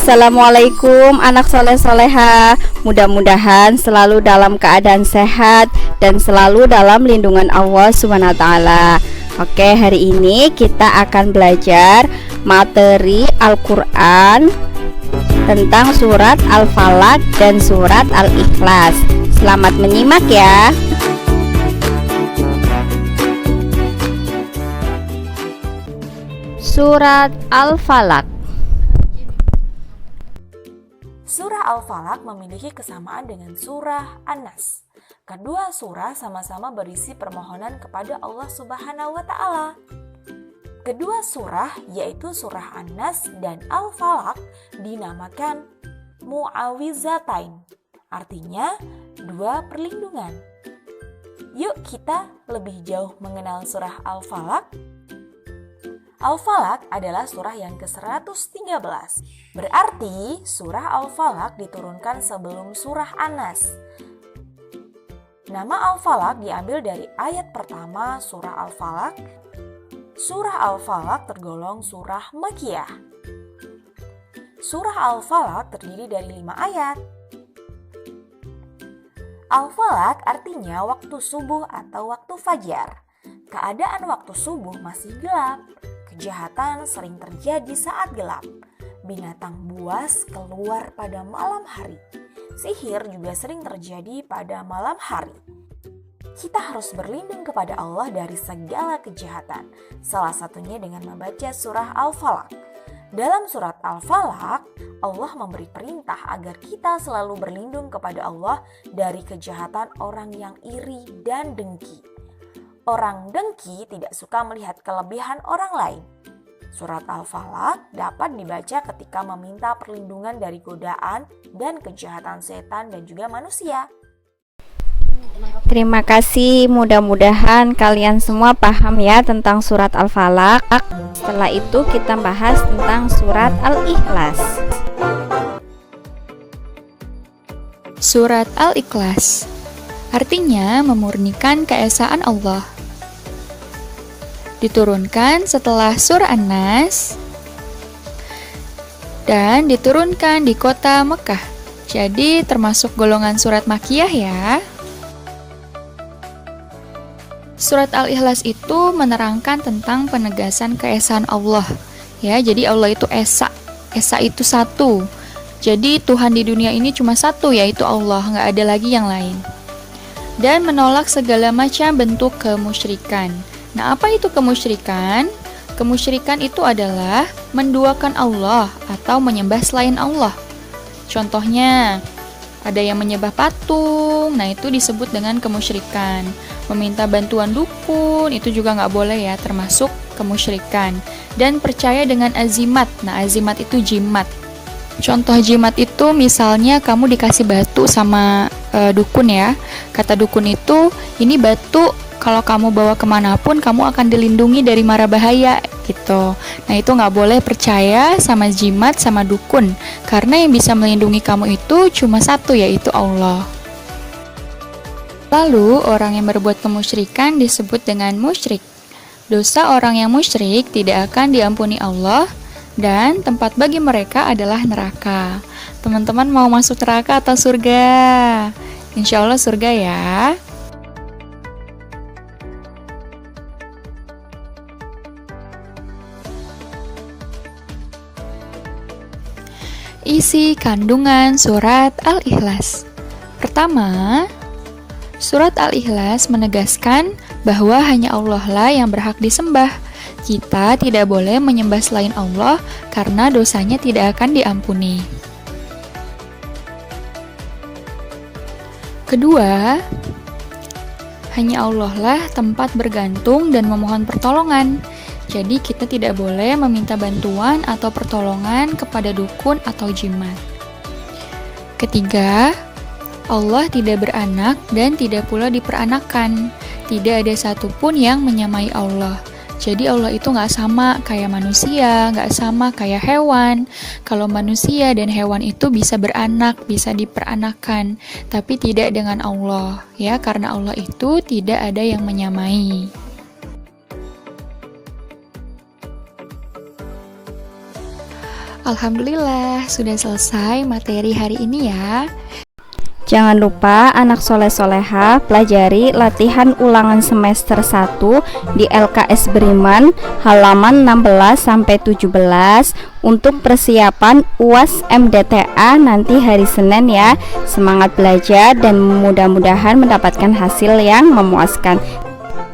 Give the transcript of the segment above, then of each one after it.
Assalamualaikum anak soleh-soleha. Mudah-mudahan selalu dalam keadaan sehat dan selalu dalam lindungan Allah SWT. Oke, hari ini kita akan belajar materi Al-Quran tentang surat Al-Falaq dan surat Al-Ikhlas. Selamat menyimak ya. Surat Al-Falaq. Surah Al-Falaq memiliki kesamaan dengan surah An-Nas. Kedua surah sama-sama berisi permohonan kepada Allah Subhanahu wa Ta'ala. Kedua surah, yaitu surah An-Nas dan Al-Falaq, dinamakan Mu'awizatain, artinya dua perlindungan. Yuk kita lebih jauh mengenal surah Al-Falaq. Al-Falaq adalah surah yang ke-113. Berarti surah Al-Falaq diturunkan sebelum surah An-Nas. Nama Al-Falaq diambil dari ayat pertama surah Al-Falaq. Surah Al-Falaq tergolong surah Makkiyah. Surah Al-Falaq terdiri dari 5 ayat. Al-Falaq artinya waktu subuh atau waktu fajar. Keadaan waktu subuh masih gelap. Kejahatan sering terjadi saat gelap. Binatang buas keluar pada malam hari. Sihir juga sering terjadi pada malam hari. Kita harus berlindung kepada Allah dari segala kejahatan. Salah satunya dengan membaca surah Al-Falaq. Dalam surat Al-Falaq, Allah memberi perintah agar kita selalu berlindung kepada Allah dari kejahatan orang yang iri dan dengki. Orang dengki tidak suka melihat kelebihan orang lain. Surat Al-Falaq dapat dibaca ketika meminta perlindungan dari godaan dan kejahatan setan dan juga manusia. Terima kasih, mudah-mudahan kalian semua paham ya tentang surat Al-Falaq. Setelah itu kita bahas tentang surat Al-Ikhlas. Surat Al-Ikhlas artinya memurnikan keesaan Allah. Diturunkan setelah surah An-Nas dan diturunkan di kota Mekah. Jadi termasuk golongan surat Makkiyah ya. Surat Al-Ikhlas itu menerangkan tentang penegasan keesaan Allah. Ya, jadi Allah itu esa. Esa itu satu. Jadi Tuhan di dunia ini cuma satu, yaitu Allah, nggak ada lagi yang lain. Dan menolak segala macam bentuk kemusyrikan. Nah, apa itu kemusyrikan? Kemusyrikan itu adalah menduakan Allah atau menyembah selain Allah. Contohnya, ada yang menyembah patung, nah itu disebut dengan kemusyrikan. Meminta bantuan dukun, itu juga nggak boleh ya, termasuk kemusyrikan. Dan percaya dengan azimat, nah azimat itu jimat. Contoh jimat itu misalnya kamu dikasih batu sama dukun ya. Kata dukun itu, ini batu kalau kamu bawa kemanapun kamu akan dilindungi dari mara bahaya gitu. Nah itu nggak boleh percaya sama jimat sama dukun, karena yang bisa melindungi kamu itu cuma satu, yaitu Allah. Lalu orang yang berbuat kemusyrikan disebut dengan musyrik. Dosa orang yang musyrik tidak akan diampuni Allah dan tempat bagi mereka adalah neraka. Teman-teman mau masuk neraka atau surga? Insya Allah surga ya. Isi kandungan surat Al-Ikhlas. Pertama, surat Al-Ikhlas menegaskan bahwa hanya Allah lah yang berhak disembah. Kita tidak boleh menyembah selain Allah karena dosanya tidak akan diampuni. Kedua, hanya Allah lah tempat bergantung dan memohon pertolongan. Jadi kita tidak boleh meminta bantuan atau pertolongan kepada dukun atau jimat. Ketiga, Allah tidak beranak dan tidak pula diperanakan. Tidak ada satupun yang menyamai Allah. Jadi Allah itu nggak sama kayak manusia, nggak sama kayak hewan. Kalau manusia dan hewan itu bisa beranak, bisa diperanakan, tapi tidak dengan Allah, ya, karena Allah itu tidak ada yang menyamai. Alhamdulillah, sudah selesai materi hari ini ya. Jangan lupa anak soleh-soleha pelajari latihan ulangan semester 1 di LKS Beriman halaman 16-17 untuk persiapan UAS MDTA nanti hari Senin ya. Semangat belajar dan mudah-mudahan mendapatkan hasil yang memuaskan.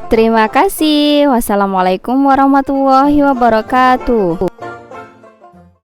Terima kasih. Wassalamualaikum warahmatullahi wabarakatuh.